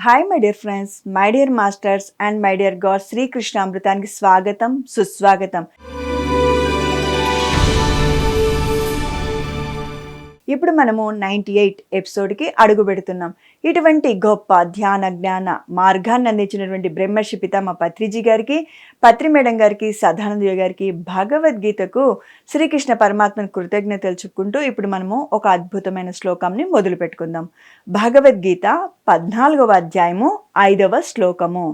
Hi my dear friends, my dear masters and my dear god Shri Krishna అమృతానికి స్వాగతం, సుస్వాగతం. ఇప్పుడు మనము 98 ఎపిసోడ్కి అడుగు పెడుతున్నాం. ఇటువంటి గొప్ప ధ్యాన జ్ఞాన మార్గాన్ని అందించినటువంటి బ్రహ్మర్షి పితామహ పత్రిజీ గారికి, పత్రి మేడం గారికి, సదానంద గారికి, భగవద్గీతకు శ్రీకృష్ణ పరమాత్మను కృతజ్ఞతలు చెప్పుకుంటూ ఇప్పుడు మనము ఒక అద్భుతమైన శ్లోకంని మొదలు పెట్టుకుందాం. భగవద్గీత 14వ అధ్యాయము 5వ శ్లోకము.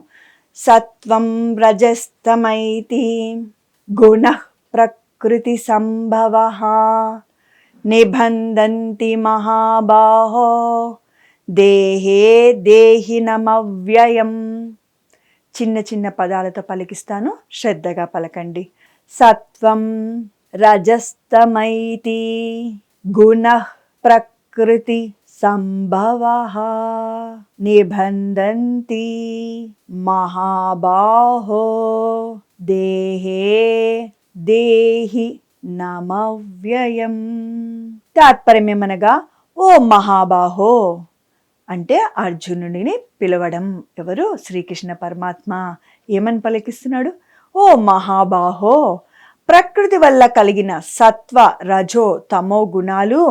సత్వం రజస్తమైతి గుణ ప్రకృతి సంభవః నిబంధంతి మహాబాహో దేహే దేహినమవ్యయం. చిన్న చిన్న పదాలతో పలికిస్తాను, శ్రద్ధగా పలకండి. సత్వం రజస్తమైతి గుణ ప్రకృతి సంభవః నిబంధంతి మహాబాహో దేహే దేహి నమవ్యయం. తాత్పర్యం ఏమనగా, ఓ మహాబాహో అంటే అర్జునుడిని పిలవడం. ఎవరు? శ్రీకృష్ణ పరమాత్మ. ఏమని పలికిస్తున్నాడు? ఓ మహాబాహో, ప్రకృతి వల్ల కలిగిన సత్వ రజో తమో గుణాలు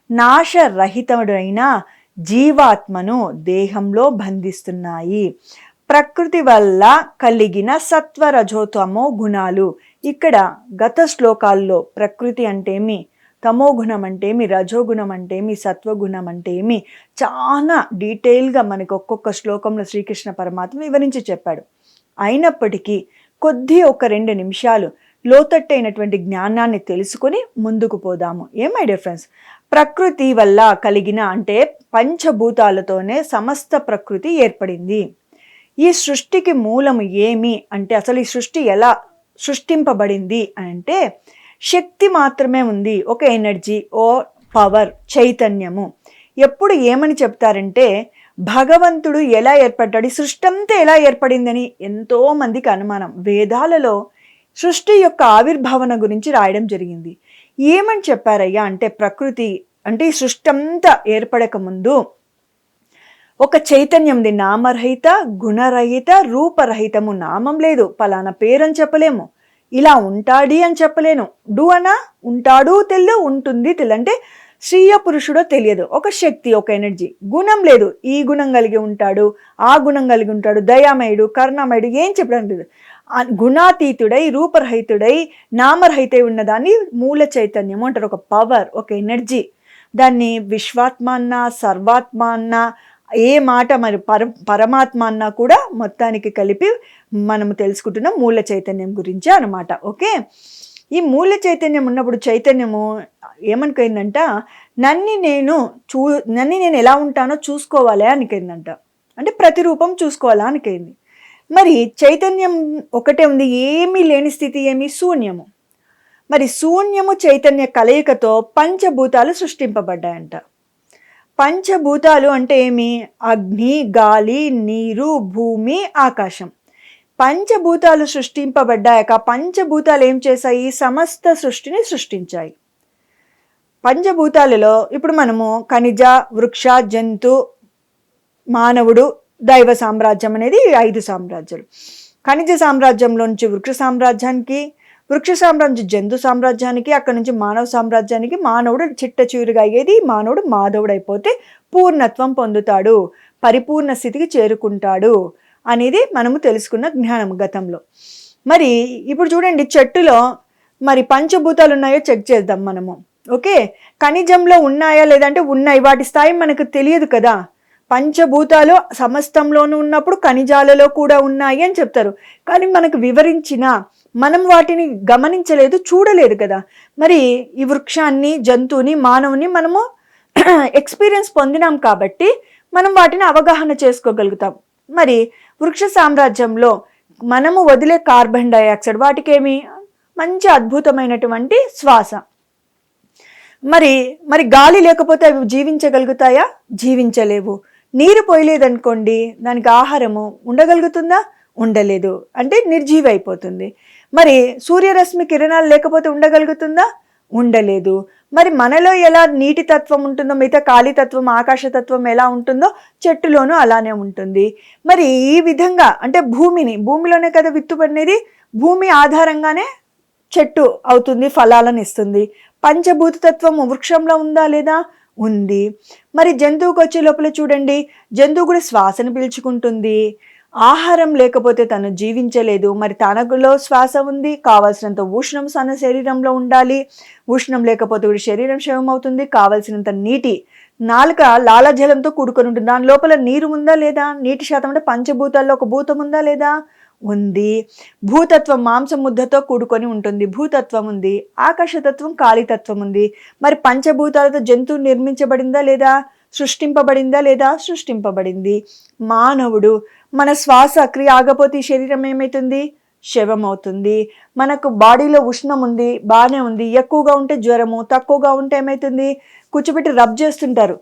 నాశరహితుడైన జీవాత్మను దేహంలో బంధిస్తున్నాయి. ప్రకృతి వల్ల కలిగిన సత్వ రజోతమో గుణాలు. ఇక్కడ గత శ్లోకాల్లో ప్రకృతి అంటేమి, తమో గుణం అంటేమి, రజోగుణం అంటేమి, సత్వగుణం అంటేమి చాలా డీటెయిల్గా మనకు ఒక్కొక్క శ్లోకంలో శ్రీకృష్ణ పరమాత్మ వివరించి చెప్పాడు. అయినప్పటికీ ఒక 2 నిమిషాలు లోతట్టైనటువంటి జ్ఞానాన్ని తెలుసుకొని ముందుకు పోదాము. మై డియర్ ఫ్రెండ్స్, ప్రకృతి వల్ల కలిగిన అంటే పంచభూతాలతోనే సమస్త ప్రకృతి ఏర్పడింది. ఈ సృష్టికి మూలము ఏమి అంటే, అసలు ఈ సృష్టి ఎలా సృష్టింపబడింది అంటే శక్తి మాత్రమే ఉంది, ఒక ఎనర్జీ, ఓ పవర్, చైతన్యము. ఎప్పుడు ఏమని చెప్తారంటే, భగవంతుడు ఎలా ఏర్పడ్డాడు, ఈ సృష్టి అంతా ఎలా ఏర్పడిందని ఎంతో మందికి అనుమానం. వేదాలలో సృష్టి యొక్క ఆవిర్భావన గురించి రాయడం జరిగింది. ఏమని చెప్పారయ్యా అంటే, ప్రకృతి అంటే ఈ సృష్టి అంతా ఏర్పడక ముందు ఒక చైతన్యం ఉంది. నామరహిత, గుణరహిత, రూపరహితము. నామం లేదు, పలానా పేరు అని చెప్పలేము, ఇలా ఉంటాడి అని చెప్పలేను. అనా ఉంటాడు తెలియదు, ఉంటుంది తెలియదు, అంటే స్త్రీయ పురుషుడో తెలియదు. ఒక శక్తి, ఒక ఎనర్జీ. గుణం లేదు, ఈ గుణం కలిగి ఉంటాడు, ఆ గుణం కలిగి ఉంటాడు, దయామయుడు, కరుణామయుడు, ఏం చెప్పడం లేదు. గుణాతీతుడై, రూపరహితుడై, నామరహిత ఉన్నదాన్ని మూల చైతన్యము అంటారు. ఒక పవర్, ఒక ఎనర్జీ. దాన్ని విశ్వాత్మ అన్నా, సర్వాత్మ అన్నా, ఏ మాట మరి పరమాత్మ అన్నా కూడా మొత్తానికి కలిపి మనము తెలుసుకుంటున్నాం మూల చైతన్యం గురించి అనమాట. ఓకే, ఈ మూల చైతన్యం ఉన్నప్పుడు చైతన్యము ఏమనుకైందంట, నన్ను నేను ఎలా ఉంటానో చూసుకోవాలి అనికైందంట. అంటే ప్రతిరూపం చూసుకోవాలా అనికైంది. మరి చైతన్యం ఒకటే ఉంది, ఏమీ లేని స్థితి ఏమి? శూన్యము. మరి శూన్యము చైతన్య కలయికతో పంచభూతాలు సృష్టింపబడ్డాయంట. పంచభూతాలు అంటే ఏమి? అగ్ని, గాలి, నీరు, భూమి, ఆకాశం. పంచభూతాలు సృష్టింపబడ్డాక పంచభూతాలు ఏం చేశాయి? సమస్త సృష్టిని సృష్టించాయి. పంచభూతాలలో ఇప్పుడు మనము ఖనిజ, వృక్ష, జంతు, మానవుడు, దైవ సామ్రాజ్యం అనేది 5 సామ్రాజ్యాలు. ఖనిజ సామ్రాజ్యంలో నుంచి వృక్ష సామ్రాజ్యానికి, వృక్ష సామ్రాజ్యం జంతు సామ్రాజ్యానికి, అక్కడి నుంచి మానవ సామ్రాజ్యానికి. మానవుడు చిట్ట చివరిగా అయ్యేది, మానవుడు మాధవుడు అయిపోతే పూర్ణత్వం పొందుతాడు, పరిపూర్ణ స్థితికి చేరుకుంటాడు అనేది మనము తెలుసుకున్న జ్ఞానం గతంలో. మరి ఇప్పుడు చూడండి, చెట్టులో మరి పంచభూతాలు ఉన్నాయో చెక్ చేద్దాం మనము. ఓకే, ఖనిజంలో ఉన్నాయా లేదంటే ఉన్నాయి, వాటి స్థాయి మనకు తెలియదు కదా. పంచభూతాలు సమస్తంలోనూ ఉన్నప్పుడు ఖనిజాలలో కూడా ఉన్నాయి అని చెప్తారు. కానీ మనకు వివరించిన మనం వాటిని గమనించలేదు, చూడలేదు కదా. మరి ఈ వృక్షాన్ని, జంతువుని, మానవుని మనము ఎక్స్పీరియన్స్ పొందినాం కాబట్టి మనం వాటిని అవగాహన చేసుకోగలుగుతాం. మరి వృక్ష సామ్రాజ్యంలో మనము వదిలే కార్బన్ డైఆక్సైడ్, వాటికేమి మంచి అద్భుతమైనటువంటి శ్వాస. మరి గాలి లేకపోతే అవి జీవించగలుగుతాయా? జీవించలేవు. నీరు పోయలేదనుకోండి, దానికి ఆహారము ఉండగలుగుతుందా? ఉండలేదు, అంటే నిర్జీవి అయిపోతుంది. మరి సూర్యరశ్మి కిరణాలు లేకపోతే ఉండగలుగుతుందా? ఉండలేదు. మరి మనలో ఎలా నీటి తత్వం ఉంటుందో, మిగతా గాలి తత్వం, ఆకాశతత్వం ఎలా ఉంటుందో చెట్టులోనూ అలానే ఉంటుంది. మరి ఈ విధంగా అంటే భూమిలోనే కదా విత్తు పడినది, భూమి ఆధారంగానే చెట్టు అవుతుంది, ఫలాలను ఇస్తుంది. పంచభూత తత్వము వృక్షంలో ఉందా లేదా? ఉంది. మరి జంతువుకి వచ్చే లోపల చూడండి, జంతువు కూడా శ్వాసను పీల్చుకుంటుంది. ఆహారం లేకపోతే తను జీవించలేదు. మరి తనలో శ్వాస ఉంది, కావాల్సినంత ఉష్ణం తన శరీరంలో ఉండాలి. ఉష్ణం లేకపోతే కూడా శరీరం క్షయం అవుతుంది. కావాల్సినంత నీటి, నాలుక లాలాజలంతో కూడుకొని ఉంటుంది. దాని లోపల నీరు ఉందా లేదా? నీటి శాతం అంటే పంచభూతాల్లో ఒక భూతం ఉందా లేదా? ఉంది. భూతత్వం మాంసం ముద్దతో కూడుకొని ఉంటుంది, భూతత్వం ఉంది. ఆకాశతత్వం కాళీతత్వం ఉంది. మరి పంచభూతాలతో జంతువు నిర్మించబడిందా లేదా? సృష్టింపబడిందా లేదా? సృష్టింపబడింది. మానవుడు, మన శ్వాస క్రియ ఆగపోతే ఈ శరీరం ఏమవుతుంది? శవం అవుతుంది. మనకు బాడీలో ఉష్ణం ఉంది, బాగానే ఉంది. ఎక్కువగా ఉంటే జ్వరము, తక్కువగా ఉంటే ఏమవుతుంది? కూర్చోబెట్టి రబ్ చేస్తుంటారు,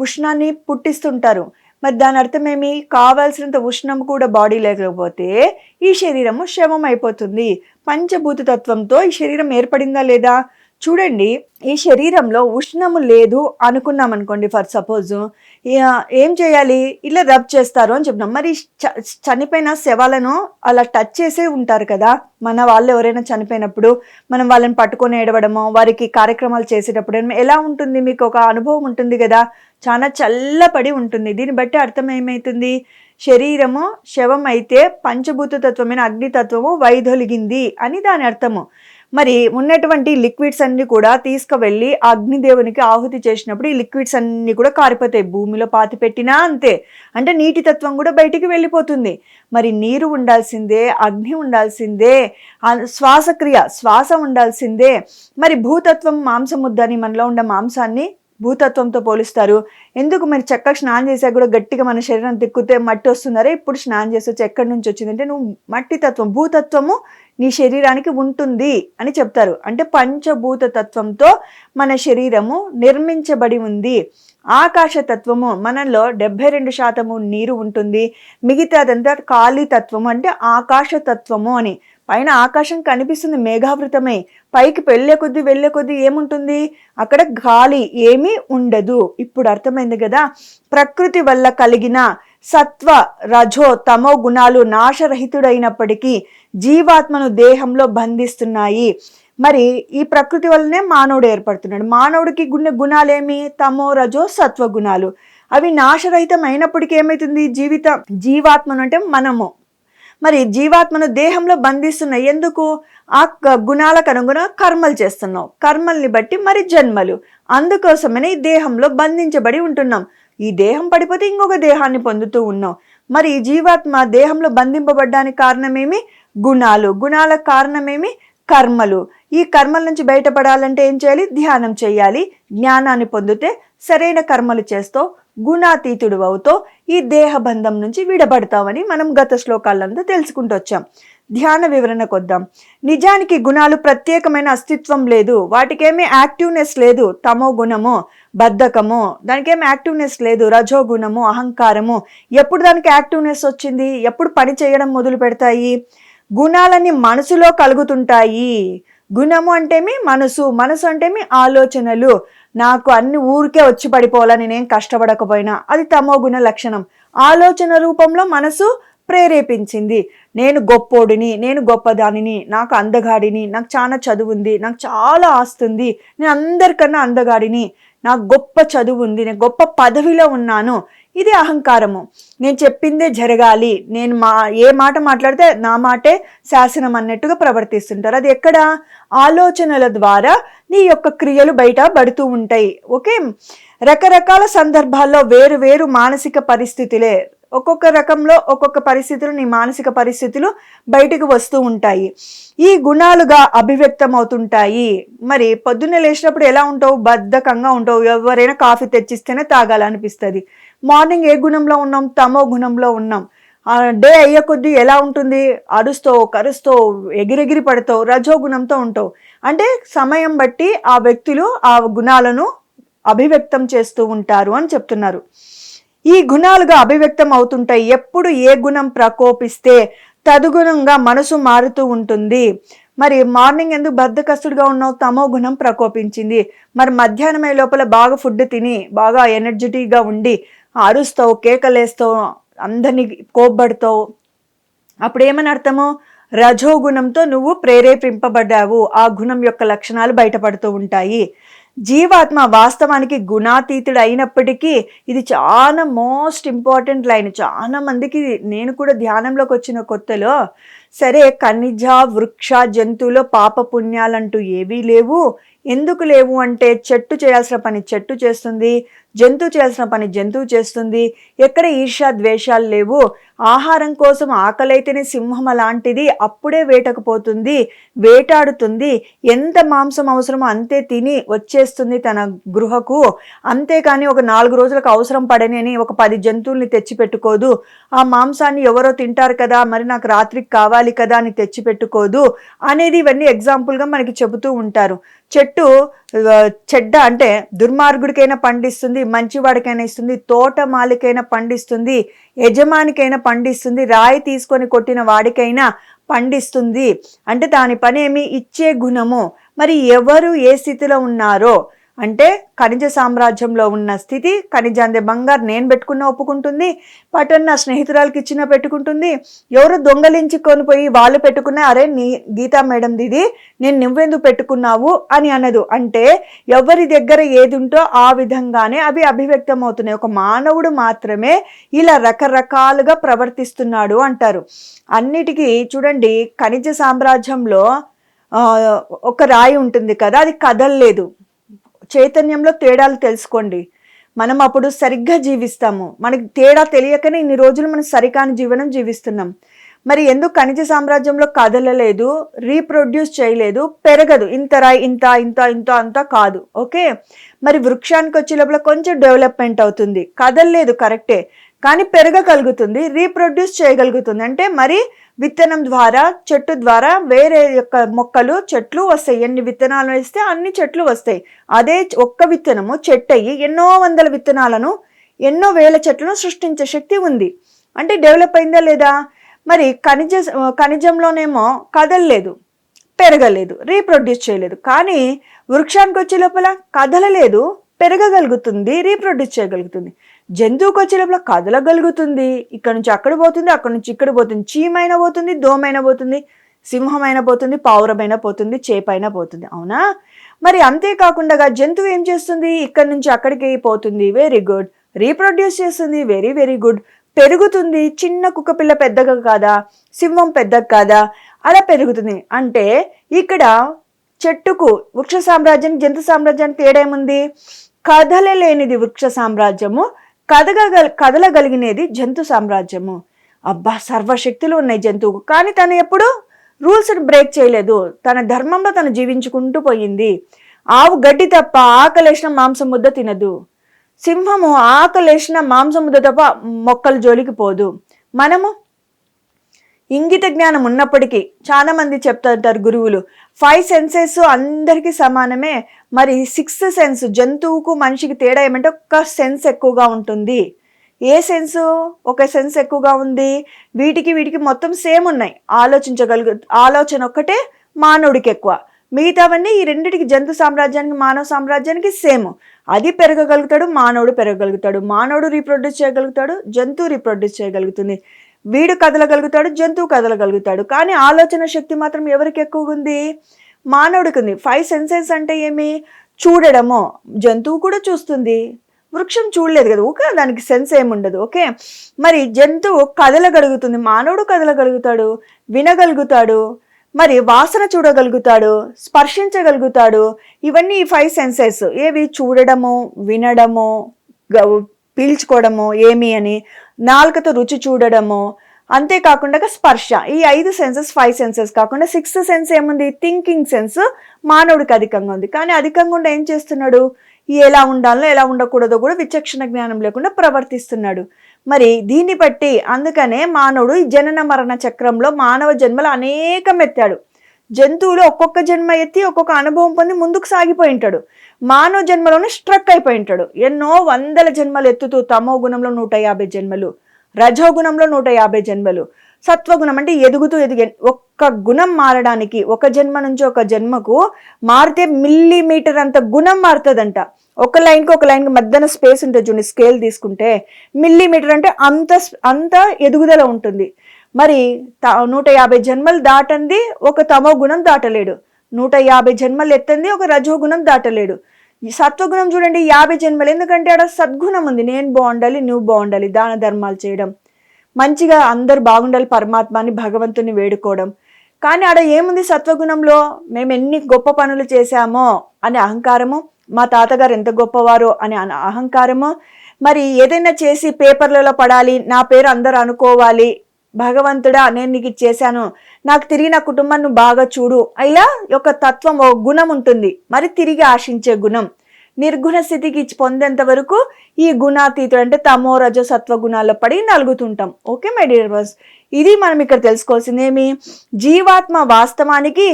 ఉష్ణాన్ని పుట్టిస్తుంటారు. మరి దాని అర్థం ఏమి? కావాల్సినంత ఉష్ణం కూడా బాడీ లేకపోతే ఈ శరీరము శవం అయిపోతుంది. పంచభూత తత్వంతో ఈ శరీరం ఏర్పడిందా లేదా? చూడండి, ఈ శరీరంలో ఉష్ణము లేదు అనుకున్నాం అనుకోండి, ఫర్ సపోజ్ ఏం చేయాలి? ఇలా రబ్ చేస్తారు అని చెప్తున్నాం. మరి చనిపోయిన శవాలను అలా టచ్ చేసే ఉంటారు కదా మన వాళ్ళు. ఎవరైనా చనిపోయినప్పుడు మనం వాళ్ళని పట్టుకొని ఏడవడము, వారికి కార్యక్రమాలు చేసేటప్పుడు ఎలా ఉంటుంది? మీకు ఒక అనుభవం ఉంటుంది కదా, చాలా చల్లపడి ఉంటుంది. దీన్ని బట్టి అర్థం ఏమవుతుంది? శరీరము శవం అయితే పంచభూత తత్వమైన అగ్నితత్వము వైదొలిగింది అని దాని అర్థము. మరి ఉన్నటువంటి లిక్విడ్స్ అన్ని కూడా తీసుకువెళ్ళి అగ్నిదేవునికి ఆహుతి చేసినప్పుడు ఈ లిక్విడ్స్ అన్ని కూడా కారిపోతాయి. భూమిలో పాతి పెట్టినా అంతే. అంటే నీటి తత్వం కూడా బయటికి వెళ్ళిపోతుంది. మరి నీరు ఉండాల్సిందే, అగ్ని ఉండాల్సిందే, శ్వాస ఉండాల్సిందే. మరి భూతత్వం మాంసముద్దని, మనలో ఉన్న మాంసాన్ని భూతత్వంతో పోలుస్తారు. ఎందుకు? మరి చక్కగా స్నానం చేసాక కూడా గట్టిగా మన శరీరం తిక్కితే మట్టి వస్తుందరే, ఇప్పుడు స్నానం చేసొచ్చు. ఎక్కడి నుంచి వచ్చిందంటే నువ్వు మట్టి తత్వం, భూతత్వము నీ శరీరానికి ఉంటుంది అని చెప్తారు. అంటే పంచభూత తత్వంతో మన శరీరము నిర్మించబడి ఉంది. ఆకాశతత్వము, మనలో 72% నీరు ఉంటుంది, మిగతాదంతా ఖాళీ తత్వము అంటే ఆకాశతత్వము అని. పైన ఆకాశం కనిపిస్తుంది మేఘావృతమై, పైకి వెళ్ళే కొద్దీ ఏముంటుంది? అక్కడ గాలి ఏమీ ఉండదు. ఇప్పుడు అర్థమైంది కదా. ప్రకృతి వల్ల కలిగిన సత్వ రజో తమో గుణాలు నాశరహితుడైనప్పటికీ జీవాత్మను దేహంలో బంధిస్తున్నాయి. మరి ఈ ప్రకృతి వల్లనే మానవుడు ఏర్పడుతున్నాడు. మానవుడికి గుణాలేమి? తమో రజో సత్వ గుణాలు. అవి నాశరహితం అయినప్పటికీ ఏమవుతుంది? జీవాత్మను అంటే మనము, మరి జీవాత్మను దేహంలో బంధిస్తున్నాయి. ఎందుకు? ఆ గుణాలకు అనుగుణంగా కర్మలు చేస్తున్నాం, కర్మల్ని బట్టి మరి జన్మలు. అందుకోసమనే ఈ దేహంలో బంధించబడి ఉంటున్నాం. ఈ దేహం పడిపోతే ఇంకొక దేహాన్ని పొందుతూ ఉన్నాం. మరి ఈ జీవాత్మ దేహంలో బంధింపబడ్డానికి కారణమేమి? గుణాలకు కారణమేమి? కర్మలు. ఈ కర్మల నుంచి బయటపడాలంటే ఏం చేయాలి? ధ్యానం చేయాలి. జ్ఞానాన్ని పొందితే సరైన కర్మలు చేస్తూ గుణాతీతుడు అవుతో ఈ దేహబంధం నుంచి విడబడతామని మనం గత శ్లోకాలంతా తెలుసుకుంటూ వచ్చాం. ధ్యాన వివరణకు వద్దాం. నిజానికి గుణాలు ప్రత్యేకమైన అస్తిత్వం లేదు, వాటికేమీ యాక్టివ్నెస్ లేదు. తమో గుణము బద్ధకము, దానికేమీ యాక్టివ్నెస్ లేదు. రజో గుణము అహంకారము, ఎప్పుడు దానికి యాక్టివ్నెస్ వచ్చింది? ఎప్పుడు పని చేయడం మొదలు పెడతాయి? గుణాలన్నీ మనసులో కలుగుతుంటాయి. గుణము అంటేమి మనసు, మనసు అంటేమి ఆలోచనలు. నాకు అన్ని ఊరికే వచ్చి పడిపోవాలని నేను కష్టపడకపోయినా అది తమో గుణ లక్షణం. ఆలోచన రూపంలో మనసు ప్రేరేపించింది. నేను గొప్పోడిని, నేను గొప్పదానిని, నాకు అందగాడిని, నాకు చాలా చదువు ఉంది, నాకు చాలా ఆస్తుంది, నేను అందరికన్నా అందగాడిని, నాకు గొప్ప చదువు ఉంది, నేను గొప్ప పదవిలో ఉన్నాను. ఇది అహంకారము. నేను చెప్పిందే జరగాలి, నేను ఏ మాట మాట్లాడితే నా మాటే శాసనం అన్నట్టుగా ప్రవర్తిస్తుంటారు. అది ఎక్కడ? ఆలోచనల ద్వారా నీ యొక్క క్రియలు బయట పడుతూ ఉంటాయి. ఓకే, రకరకాల సందర్భాల్లో వేరు వేరు మానసిక పరిస్థితులే, ఒక్కొక్క రకంలో ఒక్కొక్క పరిస్థితులు, నీ మానసిక పరిస్థితులు బయటకు వస్తూ ఉంటాయి. ఈ గుణాలుగా అభివ్యక్తం అవుతుంటాయి. మరి పొద్దున్నే లేచినప్పుడు ఎలా ఉంటావు? బద్ధకంగా ఉంటావు. ఎవరైనా కాఫీ తెచ్చిస్తేనే తాగాలనిపిస్తుంది. మార్నింగ్ ఏ గుణంలో ఉన్నాం? తమో గుణంలో ఉన్నాం. డే అయ్యే కొద్దీ ఎలా ఉంటుంది? అరుస్తావు, కరుస్తావు, ఎగిరెగిరి పడతావు, రజో గుణంతో ఉంటావు. అంటే సమయం బట్టి ఆ వ్యక్తులు ఆ గుణాలను అభివ్యక్తం చేస్తూ ఉంటారు అని చెప్తున్నారు. ఈ గుణాలుగా అభివ్యక్తం అవుతుంటాయి. ఎప్పుడు ఏ గుణం ప్రకోపిస్తే తదుగుణంగా మనసు మారుతూ ఉంటుంది. మరి మార్నింగ్ ఎందుకు బద్ధకస్తుడిగా ఉన్నావు? తమో గుణం ప్రకోపించింది. మరి మధ్యాహ్నం అయ్యే లోపల బాగా ఫుడ్ తిని బాగా ఎనర్జెటిక్గా ఉండి అరుస్తావు, కేకలేస్తావు, అందరినీ కోప్పడతావు, అప్పుడు ఏమని అర్థము? రజోగుణంతో నువ్వు ప్రేరేపింపబడ్డావు. ఆ గుణం యొక్క లక్షణాలు బయటపడుతూ ఉంటాయి. జీవాత్మ వాస్తవానికి గుణాతీతుడు అయినప్పటికీ ఇది చాలా మోస్ట్ ఇంపార్టెంట్ లైన్. చాలా మందికి, నేను కూడా ధ్యానంలోకి వచ్చిన కొత్తలో, సరే ఖనిజ వృక్ష జంతువులో పాప పుణ్యాలంటూ ఏవీ లేవు. ఎందుకు లేవు అంటే చెట్టు చేయాల్సిన పని చెట్టు చేస్తుంది, జంతువు చేయాల్సిన పని జంతువు చేస్తుంది. ఎక్కడ ఈర్ష్య ద్వేషాలు లేవు. ఆహారం కోసం ఆకలైతేనే సింహం అలాంటిది, అప్పుడే వేటకు పోతుంది, వేటాడుతుంది. ఎంత మాంసం అవసరమో అంతే తిని వచ్చేస్తుంది తన గృహకు. అంతేకాని ఒక 4 రోజులకు అవసరం పడని ఒక 10 జంతువుల్ని తెచ్చిపెట్టుకోదు. ఆ మాంసాన్ని ఎవరో తింటారు కదా, మరి నాకు రాత్రికి కావాలి కదా అని తెచ్చిపెట్టుకోదు అనేది ఇవన్నీ ఎగ్జాంపుల్గా మనకి చెబుతూ ఉంటారు. చెట్టు చెడ్డ అంటే దుర్మార్గుడికైనా పండిస్తుంది, మంచివాడికైనా ఇస్తుంది, తోటమాలికైనా పండిస్తుంది, యజమానికైనా పండిస్తుంది, రాయి తీసుకొని కొట్టిన వాడికైనా పండిస్తుంది. అంటే దాని పని ఏమి? ఇచ్చే గుణము. మరి ఎవరు ఏ స్థితిలో ఉన్నారో అంటే ఖనిజ సామ్రాజ్యంలో ఉన్న స్థితి, ఖనిజాందే బంగారు నేను పెట్టుకున్న ఒప్పుకుంటుంది, పటన్ నా స్నేహితురాలకి ఇచ్చిన పెట్టుకుంటుంది, ఎవరు దొంగలించి కొనిపోయి వాళ్ళు పెట్టుకున్నా అరే నీ గీతా మేడం ఇది నేను నువ్వెందుకు పెట్టుకున్నావు అని అనదు. అంటే ఎవరి దగ్గర ఏది ఉంటో ఆ విధంగానే అవి అభివ్యక్తం అవుతున్నాయి. ఒక మానవుడు మాత్రమే ఇలా రకరకాలుగా ప్రవర్తిస్తున్నాడు అంటారు. అన్నిటికీ చూడండి, ఖనిజ సామ్రాజ్యంలో ఒక రాయి ఉంటుంది కదా, అది కదలలేదు. చైతన్యంలో తేడాలు తెలుసుకోండి. మనం అప్పుడు సరిగ్గా జీవిస్తాము, మనకి తేడా తెలియకనే ఇన్ని రోజులు మనం సరికాని జీవనం జీవిస్తున్నాం. మరి ఎందుకు ఖనిజ సామ్రాజ్యంలో కదలలేదు, రీప్రొడ్యూస్ చేయలేదు, పెరగదు? ఇంత రాయి ఇంత ఇంత ఇంత అంత కాదు. ఓకే, మరి వృక్షానికి వచ్చే లోపల కొంచెం డెవలప్మెంట్ అవుతుంది, కదలలేదు కరెక్టే, కానీ పెరగగలుగుతుంది, రీప్రొడ్యూస్ చేయగలుగుతుంది. అంటే మరి విత్తనం ద్వారా, చెట్టు ద్వారా వేరే యొక్క మొక్కలు చెట్లు వస్తాయి. ఎన్ని విత్తనాలు వేస్తే అన్ని చెట్లు వస్తాయి. అదే ఒక్క విత్తనము చెట్టు అయ్యి ఎన్నో వందల విత్తనాలను, ఎన్నో వేల చెట్లను సృష్టించే శక్తి ఉంది. అంటే డెవలప్ అయిందా లేదా? మరి ఖనిజంలోనేమో కదలలేదు, పెరగలేదు, రీప్రొడ్యూస్ చేయలేదు. కానీ వృక్షానికి వచ్చే లోపల కదలలేదు, పెరగగలుగుతుంది, రీప్రొడ్యూస్ చేయగలుగుతుంది. జంతువుకి వచ్చే లోపల కదలగలుగుతుంది, ఇక్కడ నుంచి అక్కడ పోతుంది, అక్కడ నుంచి ఇక్కడ పోతుంది, చీమైనా పోతుంది, దోమైనా పోతుంది, సింహమైనా పోతుంది, పావురమైనా పోతుంది, చేపైనా పోతుంది. అవునా? మరి అంతేకాకుండా జంతువు ఏం చేస్తుంది? ఇక్కడ నుంచి అక్కడికి పోతుంది, వెరీ గుడ్. రీప్రొడ్యూస్ చేస్తుంది, వెరీ వెరీ గుడ్. పెరుగుతుంది, చిన్న కుక్క పిల్ల పెద్దగా కాదా, సింహం పెద్దగా కాదా, అలా పెరుగుతుంది. అంటే ఇక్కడ చెట్టుకు వృక్ష సామ్రాజ్యానికి జంతు సామ్రాజ్యానికి తేడా ఏముంది? కదలలేనిది వృక్ష సామ్రాజ్యము, కదలగలిగినది జంతు సామ్రాజ్యము. అబ్బా, సర్వశక్తులు ఉన్నాయి జంతువుకు, కానీ తను ఎప్పుడు రూల్స్ బ్రేక్ చేయలేదు, తన ధర్మంలో తను జీవించుకుంటూ పోయింది. ఆవు గడ్డి తప్ప ఆకలేసిన మాంసం ముద్ద తినదు, సింహము ఆకలేసిన మాంసం ముద్ద తప్ప మొక్కల జోలికి పోదు. మనము ఇంగిత జ్ఞానం ఉన్నప్పటికీ చాలా మంది చెప్తుంటారు గురువులు, 5 సెన్సెస్ అందరికీ సమానమే, మరి 6th సెన్స్ జంతువుకు మనిషికి తేడా ఏమంటే ఒక్క సెన్స్ ఎక్కువగా ఉంటుంది. ఏ సెన్సు? ఒక సెన్స్ ఎక్కువగా ఉంది. వీటికి మొత్తం సేమ్ ఉన్నాయి, ఆలోచన ఒక్కటే మానవుడికి ఎక్కువ, మిగతావన్నీ ఈ రెండిటికి జంతు సామ్రాజ్యానికి మానవ సామ్రాజ్యానికి సేమ్. అది పెరగగలుగుతాడు, మానవుడు పెరగగలుగుతాడు, మానవుడు రీప్రొడ్యూస్ చేయగలుగుతాడు, జంతువు రీప్రొడ్యూస్ చేయగలుగుతుంది, వీడు కదలగలుగుతాడు, జంతువు కదలగలుగుతాడు. కానీ ఆలోచన శక్తి మాత్రం ఎవరికి ఎక్కువగా ఉంది? మానవుడికి ఉంది. 5 సెన్సెస్ అంటే ఏమి? చూడడము, జంతువు కూడా చూస్తుంది, వృక్షం చూడలేదు కదా, ఓకే, దానికి సెన్స్ ఏముండదు. ఓకే, మరి జంతువు కదలగలుగుతుంది, మానవుడు కదలగలుగుతాడు, వినగలుగుతాడు, మరి వాసన చూడగలుగుతాడు, స్పర్శించగలుగుతాడు. ఇవన్నీ ఈ 5 సెన్సెస్. ఏవి? చూడడము, వినడము, పీల్చుకోవడము ఏమి అని, నాలుకతో రుచి చూడడము, అంతేకాకుండా స్పర్శ. ఈ 5 సెన్సెస్ 5 సెన్సెస్ కాకుండా 6th సెన్స్ ఏముంది? థింకింగ్ సెన్స్ మానవుడికి అధికంగా ఉంది. కానీ అధికంగా ఉండి ఏం చేస్తున్నాడు? ఎలా ఉండాలో ఎలా ఉండకూడదో కూడా విచక్షణ జ్ఞానం లేకుండా ప్రవర్తిస్తున్నాడు. మరి దీన్ని బట్టి అందుకనే మానవుడు ఈ జనన మరణ చక్రంలో మానవ జన్మలు అనేకం ఎత్తాడు. జంతువులు ఒక్కొక్క జన్మ ఎత్తి ఒక్కొక్క అనుభవం పొంది ముందుకు సాగిపోయి ఉంటాడు. మానవ జన్మలోనే స్ట్రక్ అయిపోయి ఉంటాడు. ఎన్నో వందల జన్మలు ఎత్తుతూ తమో గుణంలో 150 జన్మలు, రజోగుణంలో 150 జన్మలు, సత్వగుణం అంటే ఎదుగుతూ ఎదిగే ఒక్క గుణం మారడానికి ఒక జన్మ నుంచి ఒక జన్మకు మారితే మిల్లీమీటర్ అంత గుణం మారుతుందంట. ఒక లైన్కి మధ్యన స్పేస్ ఉంటుంది చూడండి, స్కేల్ తీసుకుంటే మిల్లీమీటర్ అంటే అంత ఎదుగుదల ఉంటుంది. మరి 150 జన్మలు దాటంది ఒక తమో గుణం దాటలేడు, 150 జన్మలు ఎత్తంది ఒక రజోగుణం దాటలేడు. ఈ సత్వగుణం చూడండి 50 జన్మలు, ఎందుకంటే ఆడ సద్గుణం ఉంది. నేను బాగుండాలి, నువ్వు బాగుండాలి, దాన ధర్మాలు చేయడం, మంచిగా అందరు బాగుండాలి, పరమాత్మాని భగవంతుని వేడుకోవడం. కానీ ఆడ ఏముంది సత్వగుణంలో, మేము ఎన్ని గొప్ప పనులు చేశామో అనే అహంకారము, మా తాతగారు ఎంత గొప్పవారో అనే అహంకారము, మరి ఏదైనా చేసి పేపర్లలో పడాలి, నా పేరు అందరు అనుకోవాలి, భగవంతుడా నేను నీకు ఇచ్చేసాను, నాకు తిరిగి నా కుటుంబాన్ని బాగా చూడు, ఇలా ఒక తత్వం, ఒక గుణం ఉంటుంది. మరి తిరిగి ఆశించే గుణం, నిర్గుణ స్థితికి పొందేంత వరకు ఈ గుణాతీతుడు అంటే తమో రజో సత్వ గుణాల్లో పడి నలుగుతుంటాం. ఓకే మై డియర్ బస్, ఇది మనం ఇక్కడ తెలుసుకోవాల్సింది ఏమి, జీవాత్మ వాస్తవానికి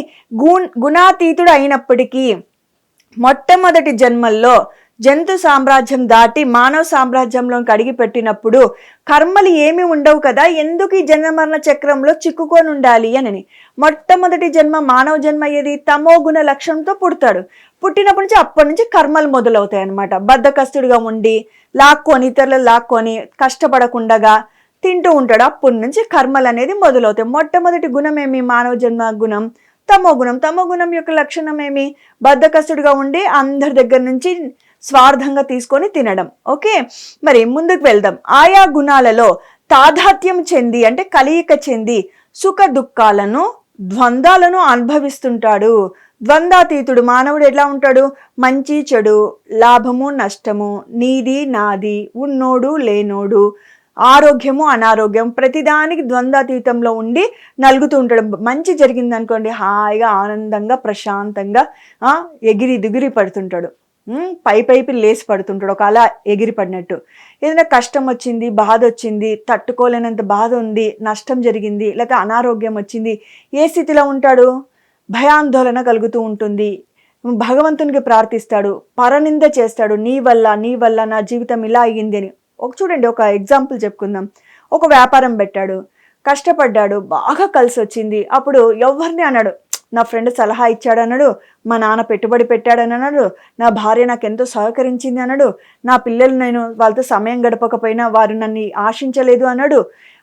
గుణాతీతుడు అయినప్పటికీ మొట్టమొదటి జన్మల్లో జంతు సామ్రాజ్యం దాటి మానవ సామ్రాజ్యంలోకి అడిగి పెట్టినప్పుడు కర్మలు ఏమి ఉండవు కదా, ఎందుకు ఈ జన్మమరణ చక్రంలో చిక్కుకొని ఉండాలి అని. మొట్టమొదటి జన్మ మానవ జన్మ ఏది, తమో గుణ లక్షణంతో పుడతాడు. పుట్టినప్పటి నుంచి అప్పటి నుంచి కర్మలు మొదలవుతాయి అన్నమాట. బద్ధకస్తుడిగా ఉండి ఇతరులు లాక్కొని కష్టపడకుండా తింటూ ఉంటాడు, అప్పటి నుంచి కర్మలు అనేది మొదలవుతాయి. మొట్టమొదటి గుణం ఏమి, మానవ జన్మ గుణం తమో గుణం. తమో గుణం యొక్క లక్షణం ఏమి, బద్ధకస్తుడిగా ఉండి అందరి దగ్గర నుంచి స్వార్థంగా తీసుకొని తినడం. ఓకే, మరి ముందుకు వెళ్దాం. ఆయా గుణాలలో తాదాత్మ్యం చెంది అంటే కలయిక చెంది సుఖ దుఃఖాలను ద్వంద్వాలను అనుభవిస్తుంటాడు. ద్వంద్వాతీతుడు మానవుడు ఎట్లా ఉంటాడు, మంచి చెడు, లాభము నష్టము, నీది నాది, ఉన్నోడు లేనోడు, ఆరోగ్యము అనారోగ్యం, ప్రతిదానికి ద్వంద్వాతీతంలో ఉండి నలుగుతూ ఉంటాడు. మంచి జరిగింది అనుకోండి హాయిగా ఆనందంగా ప్రశాంతంగా ఎగిరి దిగిరి పడుతుంటాడు, పైపి లేసి పడుతుంటాడు, ఒక అలా ఎగిరి పడినట్టు. ఏదైనా కష్టం వచ్చింది, బాధ వచ్చింది, తట్టుకోలేనంత బాధ ఉంది, నష్టం జరిగింది, లేకపోతే అనారోగ్యం వచ్చింది, ఏ స్థితిలో ఉంటాడు, భయాందోళన కలుగుతూ ఉంటుంది, భగవంతునికి ప్రార్థిస్తాడు, పరనింద చేస్తాడు, నీ వల్ల నా జీవితం ఇలా అయ్యింది అని. చూడండి, ఒక ఎగ్జాంపుల్ చెప్పుకుందాం. ఒక వ్యాపారం పెట్టాడు, కష్టపడ్డాడు, బాగా కలిసి వచ్చింది. అప్పుడు ఎవరిని అన్నాడు, నా ఫ్రెండ్ సలహా ఇచ్చాడు అన్నాడు, మా నాన్న పెట్టుబడి పెట్టాడని అన్నాడు, నా భార్య నాకు ఎంతో సహకరించింది అన్నాడు, నా పిల్లలు నేను వాళ్ళతో సమయం గడపకపోయినా వారు నన్ను ఆశించలేదు అన్నాడు.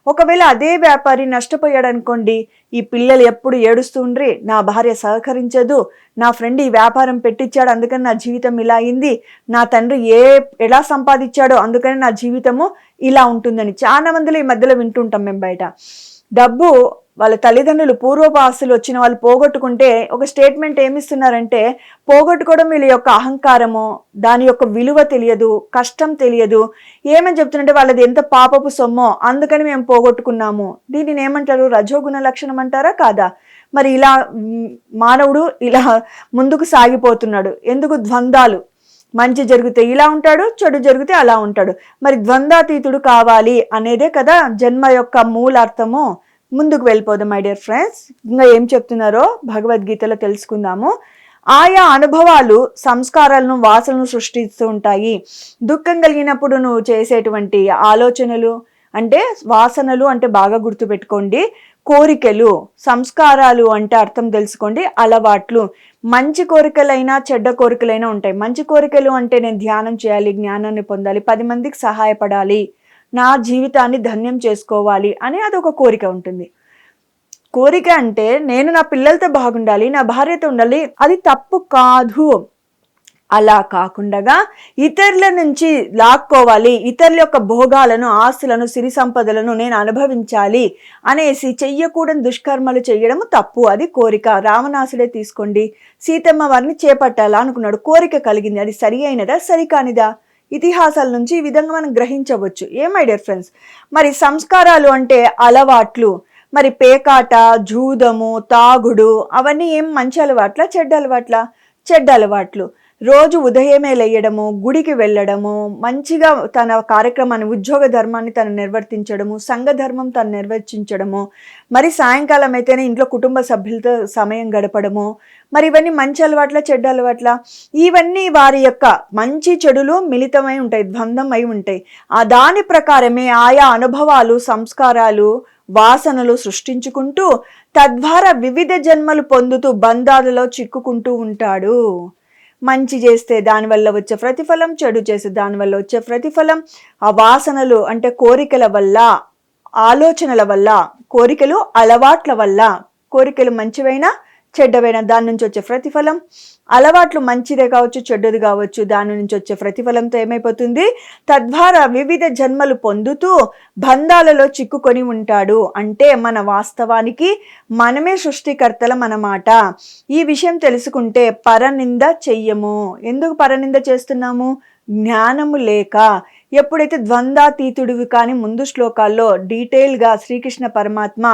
ఒకవేళ అదే వ్యాపారి నష్టపోయాడు అనుకోండి, ఈ పిల్లలు ఎప్పుడు ఏడుస్తుండ్రి, నా భార్య సహకరించదు, నా ఫ్రెండ్ ఈ వ్యాపారం పెట్టించాడు అందుకని నా జీవితం ఇలా అయింది, నా తండ్రి ఎలా సంపాదించాడో అందుకని నా జీవితము ఇలా ఉంటుందని. చాలా మందిలో ఈ మధ్యలో వింటుంటాం మేము బయట. డబ్బు వాళ్ళ తల్లిదండ్రులు పూర్వపు ఆస్తులు వచ్చిన వాళ్ళు పోగొట్టుకుంటే ఒక స్టేట్మెంట్ ఏమిస్తున్నారంటే, పోగొట్టుకోవడం వీళ్ళ యొక్క అహంకారము, దాని యొక్క విలువ తెలియదు, కష్టం తెలియదు. ఏమని చెప్తున్నంటే వాళ్ళది ఎంత పాపపు సొమ్మో అందుకని మేము పోగొట్టుకున్నాము. దీనిని ఏమంటారు, రజోగుణ లక్షణం అంటారా కాదా? మరి ఇలా మానవుడు ఇలా ముందుకు సాగిపోతున్నాడు. ఎందుకు, ద్వంద్వాలు, మంచి జరిగితే ఇలా ఉంటాడు, చెడు జరిగితే అలా ఉంటాడు. మరి ద్వంద్వాతీతుడు కావాలి అనేదే కదా జన్మ యొక్క మూలార్థము. ముందుకు వెళ్ళిపోదాం మై డియర్ ఫ్రెండ్స్. ఇంకా ఏం చెప్తున్నారో భగవద్గీతలో తెలుసుకుందాము. ఆయా అనుభవాలు సంస్కారాలను వాసనలను సృష్టిస్తూ ఉంటాయి. దుఃఖం కలిగినప్పుడు నువ్వు చేసేటువంటి ఆలోచనలు అంటే వాసనలు అంటే బాగా గుర్తుపెట్టుకోండి, కోరికలు, సంస్కారాలు అంటే అర్థం తెలుసుకోండి, అలవాట్లు. మంచి కోరికలైనా చెడ్డ కోరికలైనా ఉంటాయి. మంచి కోరికలు అంటే నేను ధ్యానం చేయాలి, జ్ఞానాన్ని పొందాలి, 10 మందికి సహాయపడాలి, నా జీవితాన్ని ధన్యం చేసుకోవాలి అని అదొక కోరిక ఉంటుంది. కోరిక అంటే నేను నా పిల్లలతో బాగుండాలి, నా భార్యతో ఉండాలి, అది తప్పు కాదు. అలా కాకుండా ఇతరుల నుంచి లాక్కోవాలి, ఇతరుల యొక్క భోగాలను, ఆస్తులను, సిరి సంపదలను నేను అనుభవించాలి అనేసి చెయ్యకూడని దుష్కర్మలు చేయడము తప్పు, అది కోరిక. రావణాసుడే తీసుకోండి, సీతమ్మ వారిని చేపట్టాలా అనుకున్నాడు, కోరిక కలిగింది, అది సరి అయినదా సరికానిదా? ఇతిహాసాల నుంచి ఈ విధంగా మనం గ్రహించవచ్చు. మై డియర్ ఫ్రెండ్స్, మరి సంస్కారాలు అంటే అలవాట్లు. మరి పేకాట, జూదము, తాగుడు అవన్నీ ఏం మంచి అలవాట్ల చెడ్డ అలవాట్ల? చెడ్డ అలవాట్లు. రోజు ఉదయమే లేయడము, గుడికి వెళ్ళడము, మంచిగా తన కార్యక్రమాన్ని, ఉద్యోగ ధర్మాన్ని తను నిర్వర్తించడము, సంఘ ధర్మం తను నిర్వర్తించడము, మరి సాయంకాలం అయితేనే ఇంట్లో కుటుంబ సభ్యులతో సమయం గడపడము, మరి ఇవన్నీ మంచి అలవాట్ల చెడ్డ అలవాట్ల? ఇవన్నీ వారి యొక్క మంచి చెడులు మిళితమై ఉంటాయి, ద్వంద్వం అయి ఉంటాయి. దాని ప్రకారమే ఆయా అనుభవాలు, సంస్కారాలు వాసనలు సృష్టించుకుంటూ తద్వారా వివిధ జన్మలు పొందుతూ బంధాలలో చిక్కుకుంటూ ఉంటాడు. మంచి చేస్తే దానివల్ల వచ్చే ప్రతిఫలం, చెడు చేస్తే దానివల్ల వచ్చే ప్రతిఫలం, ఆ వాసనలు అంటే కోరికల వల్ల, ఆలోచనల వల్ల, కోరికలు అలవాట్ల వల్ల, కోరికలు మంచివైనా చెడ్డవైన దాని నుంచి వచ్చే ప్రతిఫలం, అలవాట్లు మంచిదే కావచ్చు చెడ్డది కావచ్చు, దాని నుంచి వచ్చే ప్రతిఫలంతో ఏమైపోతుంది, తద్వారా వివిధ జన్మలు పొందుతూ బంధాలలో చిక్కుకొని ఉంటాడు. అంటే మన వాస్తవానికి మనమే సృష్టికర్తలం అన్నమాట. ఈ విషయం తెలుసుకుంటే పరనింద చెయ్యము. ఎందుకు పరనింద చేస్తున్నాము? జ్ఞానము లేక. ఎప్పుడైతే ద్వంద్వాతీతుడివి కానీ ముందు శ్లోకాల్లో డీటెయిల్గా శ్రీకృష్ణ పరమాత్మ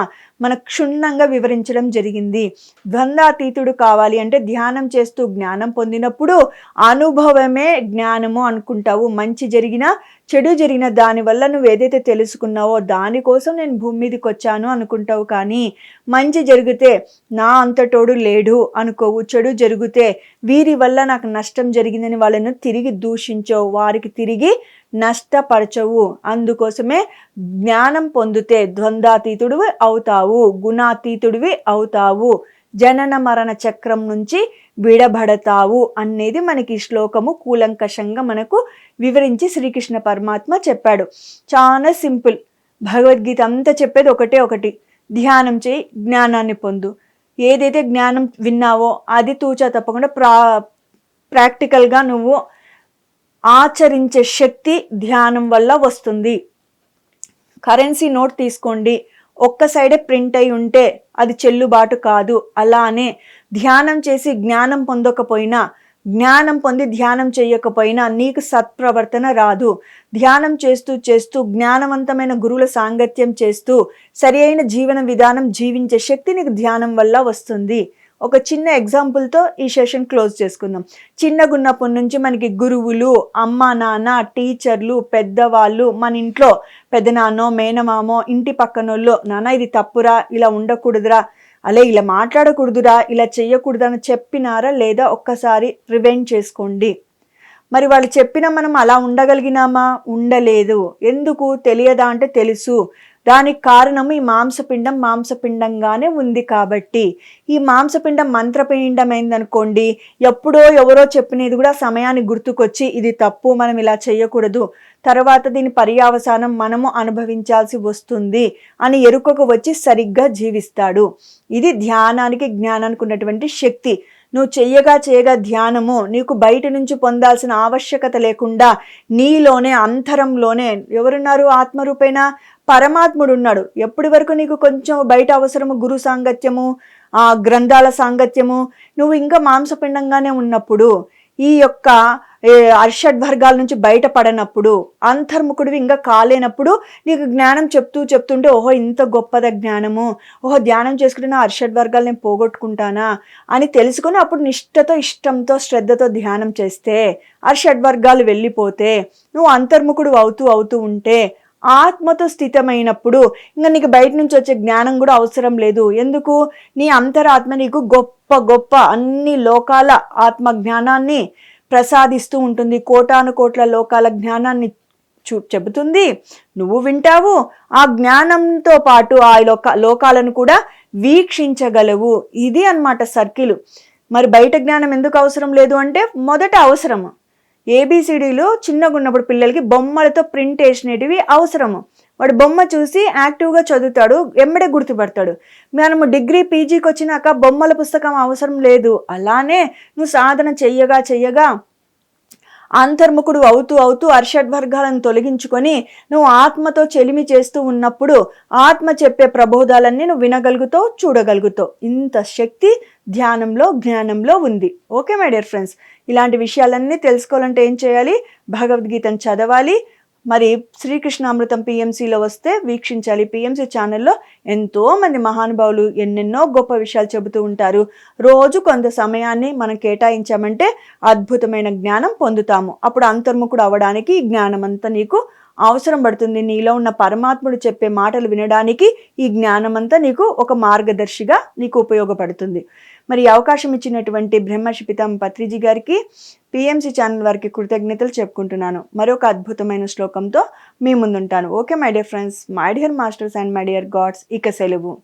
మనకు క్షుణ్ణంగా వివరించడం జరిగింది. ద్వంద్వాతీతుడు కావాలి అంటే ధ్యానం చేస్తూ జ్ఞానం పొందినప్పుడు అనుభవమే జ్ఞానము అనుకుంటావు. మంచి జరిగినా చెడు జరిగిన దానివల్ల నువ్వు ఏదైతే తెలుసుకున్నావో దానికోసం నేను భూమి మీదకి వచ్చాను అనుకుంటావు. కానీ మంచి జరిగితే నా అంతటోడు లేడు అనుకోవు. చెడు జరిగితే వీరి వల్ల నాకు నష్టం జరిగిందని వాళ్ళను తిరిగి దూషించవు, వారికి తిరిగి నష్టపరచవు. అందుకోసమే జ్ఞానం పొందితే ద్వంద్వాతీతుడివి అవుతావు, గుణాతీతుడివి అవుతావు, జనన మరణ చక్రం నుంచి విడబడతావు అనేది మనకి ఈ శ్లోకము కూలంకషంగా మనకు వివరించి శ్రీకృష్ణ పరమాత్మ చెప్పాడు. చాలా సింపుల్. భగవద్గీత అంతా చెప్పేది ఒకటే ఒకటి, ధ్యానం చేయి, జ్ఞానాన్ని పొందు. ఏదైతే జ్ఞానం విన్నావో అది తూచా తప్పకుండా ప్రాక్టికల్గా నువ్వు ఆచరించే శక్తి ధ్యానం వల్ల వస్తుంది. కరెన్సీ నోట్ తీసుకోండి, ఒక్క సైడే ప్రింట్ అయి ఉంటే అది చెల్లుబాటు కాదు. అలానే ధ్యానం చేసి జ్ఞానం పొందకపోయినా, జ్ఞానం పొంది ధ్యానం చేయకపోయినా నీకు సత్ప్రవర్తన రాదు. ధ్యానం చేస్తూ చేస్తూ జ్ఞానవంతమైన గురువుల సాంగత్యం చేస్తూ సరి అయిన జీవన విధానం జీవించే శక్తి నీకు ధ్యానం వల్ల వస్తుంది. ఒక చిన్న ఎగ్జాంపుల్తో ఈ సెషన్ క్లోజ్ చేసుకుందాం. చిన్నగున్నప్పటి నుంచి మనకి గురువులు, అమ్మ నాన్న, టీచర్లు, పెద్దవాళ్ళు, మన ఇంట్లో పెద్దనాన్నో మేనమామో, ఇంటి పక్కనోళ్ళు, నాన్న ఇది తప్పురా, ఇలా ఉండకూడదురా, అలే ఇలా మాట్లాడకూడదురా, ఇలా చెయ్యకూడదు అని చెప్పినారా లేదా? ఒక్కసారి రివైండ్ చేసుకోండి. మరి వాళ్ళు చెప్పినా మనం అలా ఉండగలిగినామా? ఉండలేదు. ఎందుకు? తెలియదా అంటే తెలుసు. దానికి కారణం ఈ మాంసపిండం మాంసపిండంగానే ఉంది కాబట్టి. ఈ మాంసపిండం మంత్రపిండం అయిందనుకోండి, ఎప్పుడో ఎవరో చెప్పినది కూడా సమయానికి గుర్తుకొచ్చి ఇది తప్పు, మనం ఇలా చేయకూడదు, తర్వాత దీని పర్యావసానం మనము అనుభవించాల్సి వస్తుంది అని ఎరుకకు వచ్చి సరిగ్గా జీవిస్తాడు. ఇది ధ్యానానికి జ్ఞానానికి ఉన్నటువంటి శక్తి. నువ్వు చేయగా ధ్యానము నీకు బయట నుంచి పొందాల్సిన ఆవశ్యకత లేకుండా నీలోనే అంతరంలోనే ఎవరున్నారు? ఆత్మరూపేణ పరమాత్ముడు ఉన్నాడు. ఎప్పటి వరకు నీకు కొంచెం బయట అవసరము గురు సాంగత్యము, గ్రంథాల సాంగత్యము, నువ్వు ఇంకా మాంసపిండంగానే ఉన్నప్పుడు, ఈ యొక్క అర్షడ్వర్గాల నుంచి బయటపడనప్పుడు, అంతర్ముఖుడివి ఇంకా కాలేనప్పుడు నీకు జ్ఞానం చెప్తుంటే ఓహో ఇంత గొప్పద జ్ఞానము, ఓహో ధ్యానం చేసుకుంటే నా అర్షడ్వర్గాలు నేను పోగొట్టుకుంటానా అని తెలుసుకొని అప్పుడు నిష్ఠతో, ఇష్టంతో, శ్రద్ధతో ధ్యానం చేస్తే, అర్షడ్వర్గాలు వెళ్ళిపోతే, నువ్వు అంతర్ముఖుడు అవుతూ ఉంటే, ఆత్మతో స్థితమైనప్పుడు ఇంకా నీకు బయట నుంచి వచ్చే జ్ఞానం కూడా అవసరం లేదు. ఎందుకు? నీ అంతరాత్మ నీకు గొప్ప అన్ని లోకాల ఆత్మ జ్ఞానాన్ని ప్రసాదిస్తూ ఉంటుంది. కోటాను కోట్ల లోకాల జ్ఞానాన్ని చెబుతుంది, నువ్వు వింటావు. ఆ జ్ఞానంతో పాటు ఆ లోకాలను కూడా వీక్షించగలవు. ఇది అన్నమాట సర్కిల్. మరి బయట జ్ఞానం ఎందుకు అవసరం లేదు అంటే, మొదట అవసరము. ఏబిసిడీలు చిన్నగా ఉన్నప్పుడు పిల్లలకి బొమ్మలతో ప్రింట్ వేసినవి అవసరము. వాడు బొమ్మ చూసి యాక్టివ్గా చదువుతాడు, ఎమ్మడే గుర్తుపడతాడు. మనము డిగ్రీ పీజీకి వచ్చినాక బొమ్మల పుస్తకం అవసరం లేదు. అలానే నువ్వు సాధన చెయ్యగా అంతర్ముఖుడు అవుతూ అర్షడ్వర్గాలను తొలగించుకొని నువ్వు ఆత్మతో చెలిమి చేస్తూ ఉన్నప్పుడు ఆత్మ చెప్పే ప్రబోధాలన్నీ నువ్వు వినగలుగుతావు, చూడగలుగుతావు. ఇంత శక్తి ధ్యానంలో, జ్ఞానంలో ఉంది. ఓకే మై డియర్ ఫ్రెండ్స్, ఇలాంటి విషయాలన్నీ తెలుసుకోవాలంటే ఏం చేయాలి? భగవద్గీతను చదవాలి. మరి శ్రీకృష్ణామృతం పిఎంసిలో వస్తే వీక్షించాలి. పిఎంసి ఛానల్లో ఎంతోమంది మహానుభావులు ఎన్నెన్నో గొప్ప విషయాలు చెబుతూ ఉంటారు. రోజు కొంత సమయాన్ని మనం కేటాయించామంటే అద్భుతమైన జ్ఞానం పొందుతాము. అప్పుడు అంతర్ముఖుడు అవ్వడానికి ఈ జ్ఞానం అంతా నీకు అవసరం పడుతుంది. నీలో ఉన్న పరమాత్ముడు చెప్పే మాటలు వినడానికి ఈ జ్ఞానం అంతా నీకు ఒక మార్గదర్శిగా నీకు ఉపయోగపడుతుంది. మరి ఈ అవకాశం ఇచ్చినటువంటి బ్రహ్మర్షి పితామహ పత్రిజీ గారికి, పిఎంసి ఛానల్ వారికి కృతజ్ఞతలు చెప్పుకుంటున్నాను. మరొక అద్భుతమైన శ్లోకంతో మీ ముందుంటాను. Okay my dear friends, my dear masters and my dear gods, ఇక సెలవు.